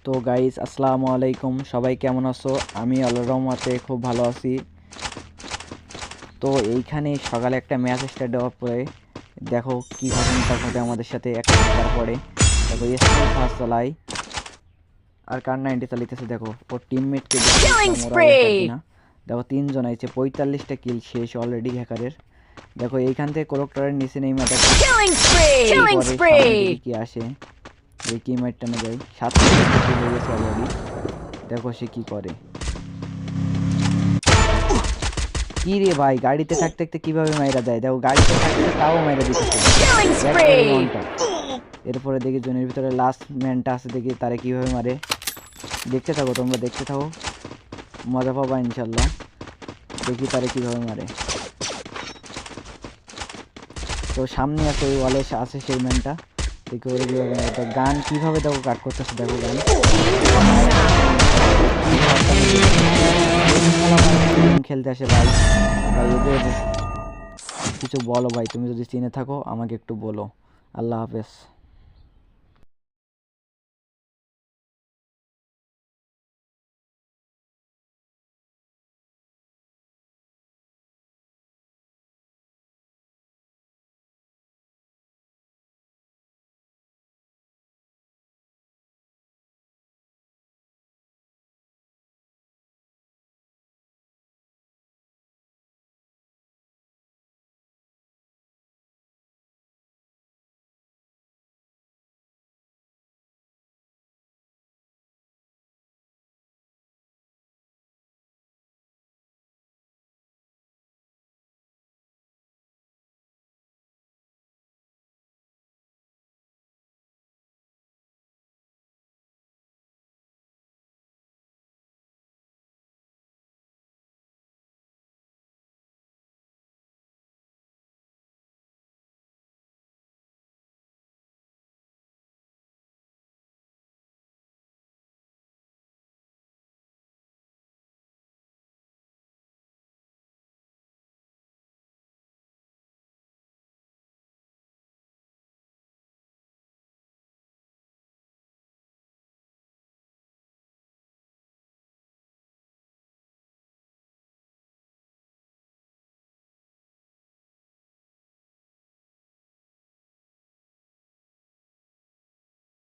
তো গাইস আসসালামু আলাইকুম, সবাই কেমন আছো? আমি আল্লাহর রহমতে খুব ভালো আছি। তো এইখানে সকালে একটা ম্যাচ স্টার্ট দেওয়ার পরে দেখো কি ঘটনাটা ঘটে আমাদের সাথে একটা খেলার পরে। দেখো এসএম ফার্স্ট চালাই আর কার 90 চালিতেছে, দেখো ওর টিমমেটকে না। দেখো 3 জন আইছে, 45টা কিল শেষ অলরেডি হ্যাকারের। দেখো এইখান থেকে কোরেক্টরের নিচে নেই মাথা কি আসে এই কি মাইটটা না যায় 7 কিল হয়ে গেছে অলরেডি। দেখো সে কি করে। কি রে ভাই, গাড়িতে থাকতে থাকতে কিভাবে মাইরা দেয়, দেখো গাড়িতে থাকতে তাও মাইরা দিতেছে। এরপরে দেখি জোনের ভিতরে লাস্ট ম্যানটা আছে, দেখি তারে কিভাবে মারে। দেখতে থাকো, তোমরা দেখতে থাকো, মজা পাবা ইনশাল্লাহ। দেখি তারে কিভাবে মারে। তো সামনে আছে ওই ওয়ালে আছে সেই ম্যানটা, দেখি ওরে কিভাবে মারে। তো গান কিভাবে দেখো কাট করতেছে, দেখো গান খেলতে আসে ভাই। ভাই এদের কিছু বলো ভাই, তুমি যদি চিনে থাকো আমাকে একটু বলো। আল্লাহ হাফেজ।